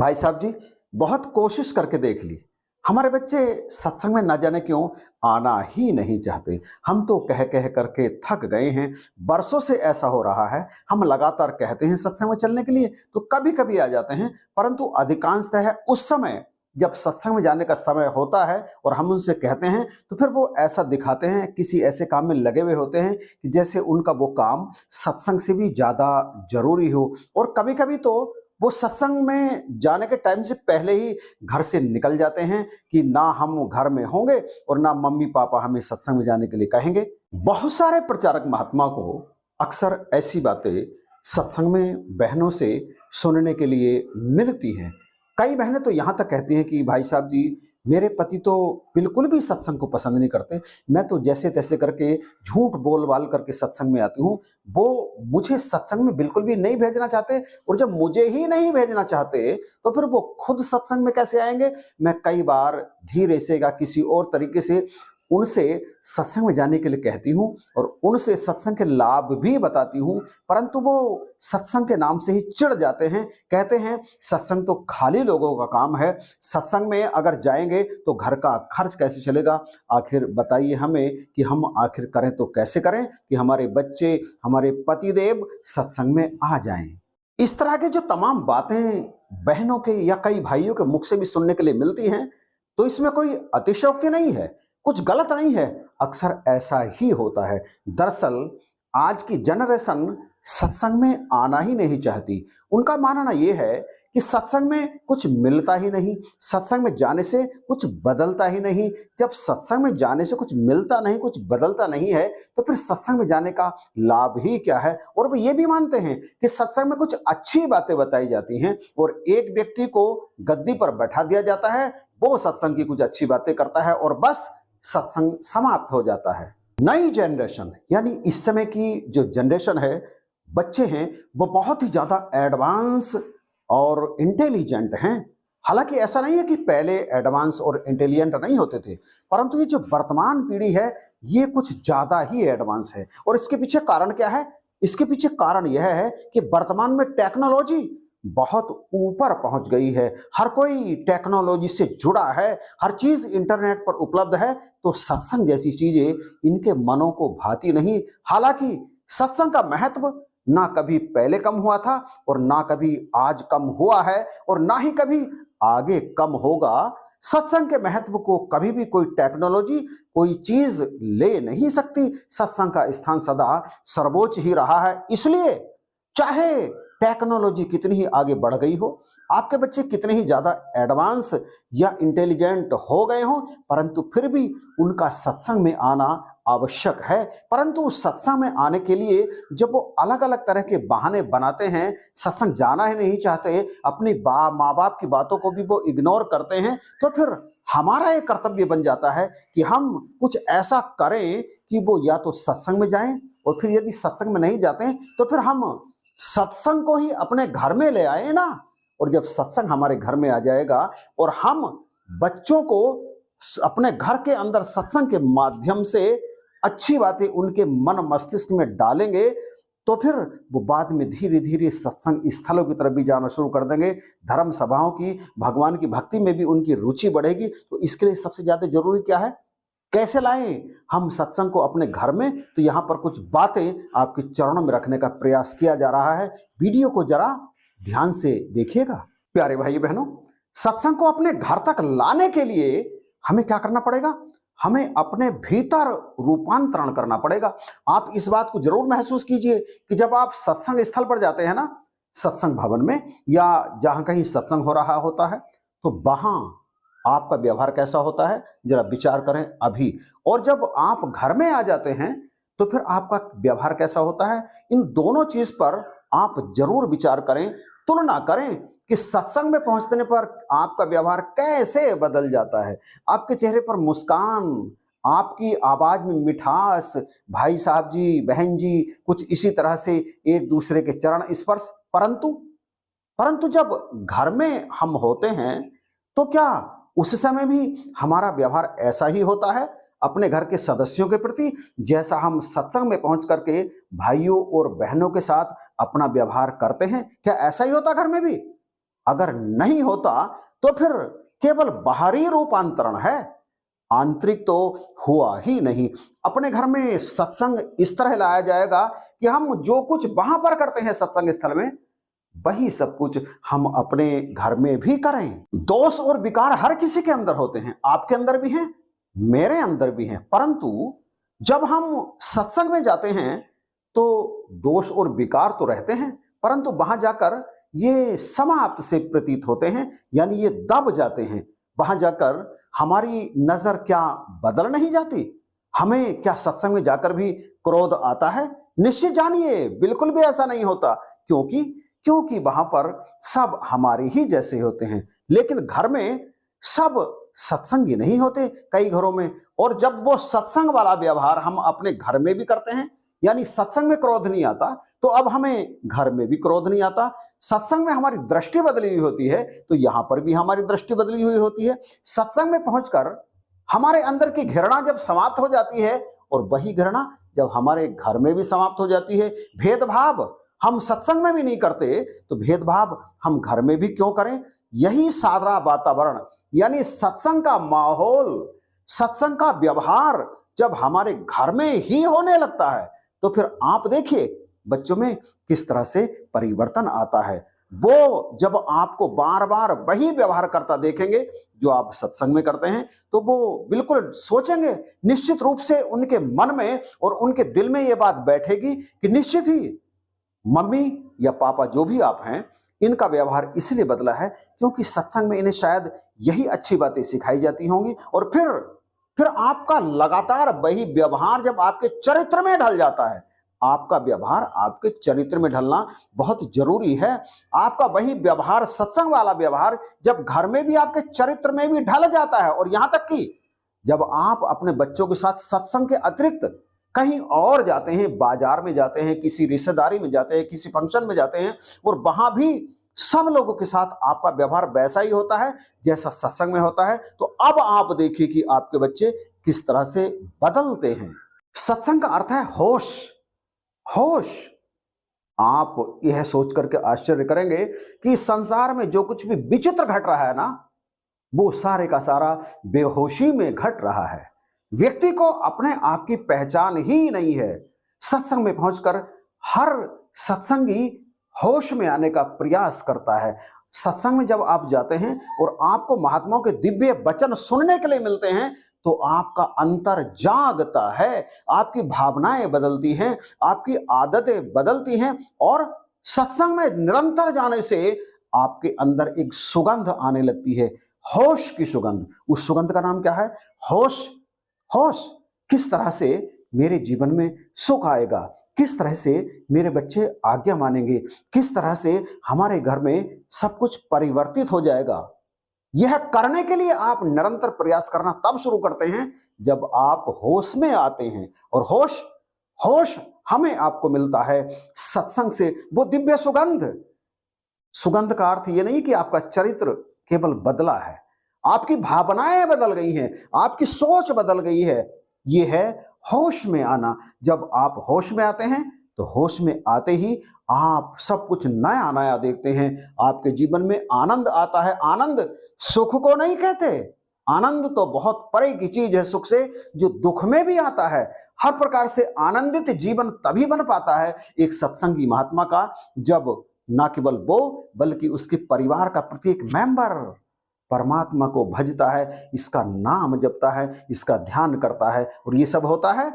भाई साहब जी, बहुत कोशिश करके देख ली। हमारे बच्चे सत्संग में ना जाने क्यों आना ही नहीं चाहते। हम तो कह कह करके थक गए हैं। बरसों से ऐसा हो रहा है। हम लगातार कहते हैं सत्संग में चलने के लिए, तो कभी कभी आ जाते हैं, परंतु अधिकांशतः है उस समय जब सत्संग में जाने का समय होता है और हम उनसे कहते हैं, तो फिर वो ऐसा दिखाते हैं, किसी ऐसे काम में लगे हुए होते हैं कि जैसे उनका वो काम सत्संग से भी ज्यादा जरूरी हो। और कभी कभी तो वो सत्संग में जाने के टाइम से पहले ही घर से निकल जाते हैं कि ना हम घर में होंगे और ना मम्मी पापा हमें सत्संग में जाने के लिए कहेंगे। बहुत सारे प्रचारक महात्मा को अक्सर ऐसी बातें सत्संग में बहनों से सुनने के लिए मिलती हैं। कई बहनें तो यहाँ तक कहती हैं कि भाई साहब जी, मेरे पति तो बिल्कुल भी सत्संग को पसंद नहीं करते। मैं तो जैसे तैसे करके झूठ बोल बाल करके सत्संग में आती हूँ। वो मुझे सत्संग में बिल्कुल भी नहीं भेजना चाहते, और जब मुझे ही नहीं भेजना चाहते तो फिर वो खुद सत्संग में कैसे आएंगे। मैं कई बार धीरे से या किसी और तरीके से उनसे सत्संग में जाने के लिए कहती हूँ और उनसे सत्संग के लाभ भी बताती हूँ, परंतु वो सत्संग के नाम से ही चिढ़ जाते हैं। कहते हैं सत्संग तो खाली लोगों का काम है, सत्संग में अगर जाएंगे तो घर का खर्च कैसे चलेगा। आखिर बताइए हमें कि हम आखिर करें तो कैसे करें कि हमारे बच्चे, हमारे पतिदेव सत्संग में आ जाएं। इस तरह के जो तमाम बातें बहनों के या कई भाइयों के मुख से भी सुनने के लिए मिलती हैं, तो इसमें कोई अतिशयोक्ति नहीं है, कुछ गलत नहीं है। अक्सर ऐसा ही होता है। दरअसल आज की जनरेशन सत्संग में आना ही नहीं चाहती। उनका मानना यह है कि सत्संग में कुछ मिलता ही नहीं, सत्संग में जाने से कुछ बदलता ही नहीं। जब सत्संग में जाने से कुछ मिलता नहीं, कुछ बदलता नहीं है, तो फिर सत्संग में जाने का लाभ ही क्या है। और वो ये भी मानते हैं कि सत्संग में कुछ अच्छी बातें बताई जाती हैं और एक व्यक्ति को गद्दी पर बैठा दिया जाता है, वो सत्संग की कुछ अच्छी बातें करता है और बस सत्संग समाप्त हो जाता है। नई जनरेशन यानी इस समय की जो जनरेशन है, बच्चे हैं, वो बहुत ही ज्यादा एडवांस और इंटेलिजेंट हैं। हालांकि ऐसा नहीं है कि पहले एडवांस और इंटेलिजेंट नहीं होते थे, परंतु ये जो वर्तमान पीढ़ी है, ये कुछ ज्यादा ही एडवांस है। और इसके पीछे कारण क्या है? इसके पीछे कारण यह है कि वर्तमान में टेक्नोलॉजी बहुत ऊपर पहुंच गई है। हर कोई टेक्नोलॉजी से जुड़ा है, हर चीज इंटरनेट पर उपलब्ध है, तो सत्संग जैसी चीजें इनके मनों को भाती नहीं। हालांकि सत्संग का महत्व ना कभी पहले कम हुआ था और ना कभी आज कम हुआ है और ना ही कभी आगे कम होगा। सत्संग के महत्व को कभी भी कोई टेक्नोलॉजी, कोई चीज ले नहीं सकती। सत्संग का स्थान सदा सर्वोच्च ही रहा है। इसलिए चाहे टेक्नोलॉजी कितनी ही आगे बढ़ गई हो, आपके बच्चे कितने ही ज्यादा एडवांस या इंटेलिजेंट हो गए हों, परंतु फिर भी उनका सत्संग में आना आवश्यक है। परंतु सत्संग में आने के लिए जब वो अलग अलग तरह के बहाने बनाते हैं, सत्संग जाना ही नहीं चाहते, अपनी माँ बाप की बातों को भी वो इग्नोर करते हैं, तो फिर हमारा एक कर्तव्य बन जाता है कि हम कुछ ऐसा करें कि वो या तो सत्संग में जाएं, और फिर यदि सत्संग में नहीं जाते हैं तो फिर हम सत्संग को ही अपने घर में ले आए ना। और जब सत्संग हमारे घर में आ जाएगा और हम बच्चों को अपने घर के अंदर सत्संग के माध्यम से अच्छी बातें उनके मन मस्तिष्क में डालेंगे, तो फिर वो बाद में धीरे धीरे सत्संग स्थलों की तरफ भी जाना शुरू कर देंगे। धर्म सभाओं की, भगवान की भक्ति में भी उनकी रुचि बढ़ेगी। तो इसके लिए सबसे ज्यादा जरूरी क्या है? कैसे लाएं हम सत्संग को अपने घर में? तो यहां पर कुछ बातें आपके चरणों में रखने का प्रयास किया जा रहा है। वीडियो को जरा ध्यान से देखिएगा। प्यारे भाई बहनों, सत्संग को अपने घर तक लाने के लिए हमें क्या करना पड़ेगा? हमें अपने भीतर रूपांतरण करना पड़ेगा। आप इस बात को जरूर महसूस कीजिए कि जब आप सत्संग स्थल पर जाते हैं ना, सत्संग भवन में या जहां कहीं सत्संग हो रहा होता है, तो वहां आपका व्यवहार कैसा होता है, जरा विचार करें अभी। और जब आप घर में आ जाते हैं तो फिर आपका व्यवहार कैसा होता है, इन दोनों चीज पर आप जरूर विचार करें, तुलना करें कि सत्संग में पहुंचने पर आपका व्यवहार कैसे बदल जाता है। आपके चेहरे पर मुस्कान, आपकी आवाज में मिठास, भाई साहब जी, बहन जी, कुछ इसी तरह से एक दूसरे के चरण स्पर्श। परंतु परंतु जब घर में हम होते हैं तो क्या उस समय भी हमारा व्यवहार ऐसा ही होता है अपने घर के सदस्यों के प्रति, जैसा हम सत्संग में पहुंच करके भाइयों और बहनों के साथ अपना व्यवहार करते हैं? क्या ऐसा ही होता घर में भी? अगर नहीं होता तो फिर केवल बाहरी रूपांतरण है, आंतरिक तो हुआ ही नहीं। अपने घर में सत्संग इस तरह लाया जाएगा कि हम जो कुछ वहां पर करते हैं सत्संग स्थल में, वही सब कुछ हम अपने घर में भी करें। दोष और विकार हर किसी के अंदर होते हैं, आपके अंदर भी हैं, मेरे अंदर भी हैं, परंतु जब हम सत्संग में जाते हैं तो दोष और विकार तो रहते हैं, परंतु वहां जाकर ये समाप्त से प्रतीत होते हैं, यानी ये दब जाते हैं। वहां जाकर हमारी नजर क्या बदल नहीं जाती? हमें क्या सत्संग में जाकर भी क्रोध आता है? निश्चित जानिए, बिल्कुल भी ऐसा नहीं होता। क्योंकि वहां पर सब हमारे ही जैसे होते हैं। लेकिन घर में सब सत्संगी नहीं होते कई घरों में, और जब वो सत्संग वाला व्यवहार हम अपने घर में भी करते हैं, यानी सत्संग में क्रोध नहीं आता तो अब हमें घर में भी क्रोध नहीं आता। सत्संग में हमारी दृष्टि बदली हुई होती है तो यहां पर भी हमारी दृष्टि बदली हुई होती है। सत्संग में पहुंचकर हमारे अंदर की घृणा जब समाप्त हो जाती है, और वही घृणा जब हमारे घर में भी समाप्त हो जाती है। भेदभाव हम सत्संग में भी नहीं करते तो भेदभाव हम घर में भी क्यों करें? यही सारा वातावरण, यानी सत्संग का माहौल, सत्संग का व्यवहार जब हमारे घर में ही होने लगता है तो फिर आप देखिए बच्चों में किस तरह से परिवर्तन आता है। वो जब आपको बार बार वही व्यवहार करता देखेंगे जो आप सत्संग में करते हैं तो वो बिल्कुल सोचेंगे, निश्चित रूप से उनके मन में और उनके दिल में ये बात बैठेगी कि निश्चित ही मम्मी या पापा जो भी आप हैं, इनका व्यवहार इसलिए बदला है क्योंकि सत्संग में इन्हें शायद यही अच्छी बातें सिखाई जाती होंगी। और फिर आपका लगातार वही व्यवहार जब आपके चरित्र में ढल जाता है, आपका व्यवहार आपके चरित्र में ढलना बहुत जरूरी है। आपका वही व्यवहार, सत्संग वाला व्यवहार जब घर में भी आपके चरित्र में भी ढल जाता है, और यहां तक कि जब आप अपने बच्चों के साथ सत्संग के अतिरिक्त कहीं और जाते हैं, बाजार में जाते हैं, किसी रिश्तेदारी में जाते हैं, किसी फंक्शन में जाते हैं, और वहां भी सब लोगों के साथ आपका व्यवहार वैसा ही होता है जैसा सत्संग में होता है, तो अब आप देखिए कि आपके बच्चे किस तरह से बदलते हैं। सत्संग का अर्थ है होश। होश। आप यह सोच करके आश्चर्य करेंगे कि संसार में जो कुछ भी विचित्र घट रहा है ना, वो सारे का सारा बेहोशी में घट रहा है। व्यक्ति को अपने आप की पहचान ही नहीं है। सत्संग में पहुंचकर हर सत्संगी होश में आने का प्रयास करता है। सत्संग में जब आप जाते हैं और आपको महात्माओं के दिव्य वचन सुनने के लिए मिलते हैं तो आपका अंतर जागता है, आपकी भावनाएं बदलती हैं, आपकी आदतें बदलती हैं, और सत्संग में निरंतर जाने से आपके अंदर एक सुगंध आने लगती है, होश की सुगंध। उस सुगंध का नाम क्या है? होश। होश। किस तरह से मेरे जीवन में सुख आएगा, किस तरह से मेरे बच्चे आज्ञा मानेंगे, किस तरह से हमारे घर में सब कुछ परिवर्तित हो जाएगा, यह करने के लिए आप निरंतर प्रयास करना तब शुरू करते हैं जब आप होश में आते हैं। और होश हमें आपको मिलता है सत्संग से, वो दिव्य सुगंध। सुगंध का अर्थ ये नहीं कि आपका चरित्र केवल बदला है, आपकी भावनाएं बदल गई हैं, आपकी सोच बदल गई है। ये है होश में आना। जब आप होश में आते हैं तो होश में आते ही आप सब कुछ नया नया देखते हैं, आपके जीवन में आनंद आता है। आनंद सुख को नहीं कहते, आनंद तो बहुत परे की चीज है सुख से, जो दुख में भी आता है। हर प्रकार से आनंदित जीवन तभी बन पाता है एक सत्संगी महात्मा का, जब ना केवल वो बल्कि उसके परिवार का प्रत्येक मेंबर परमात्मा को भजता है, इसका नाम जपता है, इसका ध्यान करता है। और ये सब होता है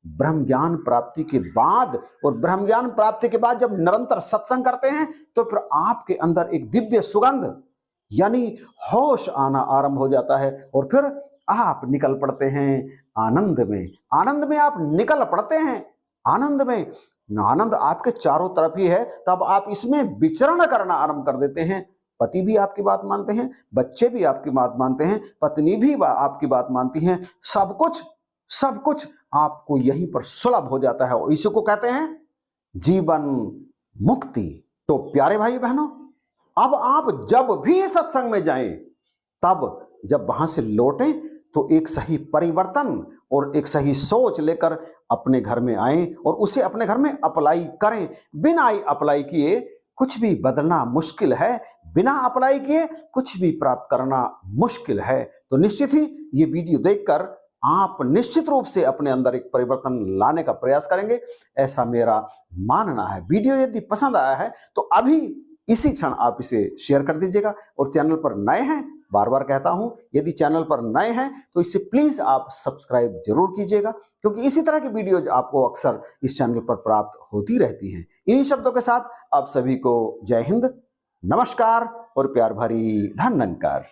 ब्रह्म ज्ञान प्राप्ति के बाद। और ब्रह्म ज्ञान प्राप्ति के बाद जब निरंतर सत्संग करते हैं तो फिर आपके अंदर एक दिव्य सुगंध यानी होश आना आरंभ हो जाता है, और फिर आप निकल पड़ते हैं आनंद में। आनंद में आप निकल पड़ते हैं, आनंद में। आनंद आपके चारों तरफ ही है, तब आप इसमें विचरण करना आरंभ कर देते हैं। पति भी आपकी बात मानते हैं, बच्चे भी आपकी बात मानते हैं, पत्नी भी आपकी बात मानती हैं, सब कुछ आपको यहीं पर सुलभ हो जाता है, और इसी को कहते हैं जीवन मुक्ति। तो प्यारे भाई बहनों, अब आप जब भी सत्संग में जाएं, तब जब वहां से लौटें तो एक सही परिवर्तन और एक सही सोच लेकर अपने घर में आएं और उसे अपने घर में अप्लाई करें। बिना अप्लाई किए कुछ भी बदलना मुश्किल है, बिना अप्लाई किए कुछ भी प्राप्त करना मुश्किल है। तो निश्चित ही ये वीडियो देखकर आप निश्चित रूप से अपने अंदर एक परिवर्तन लाने का प्रयास करेंगे, ऐसा मेरा मानना है। वीडियो यदि पसंद आया है तो अभी इसी क्षण आप इसे शेयर कर दीजिएगा, और चैनल पर नए हैं, बार बार कहता हूं, यदि चैनल पर नए हैं तो इसे प्लीज आप सब्सक्राइब जरूर कीजिएगा, क्योंकि इसी तरह की वीडियोज आपको अक्सर इस चैनल पर प्राप्त होती रहती हैं। इन्हीं शब्दों के साथ आप सभी को जय हिंद, नमस्कार और प्यार भरी धन्यवाद।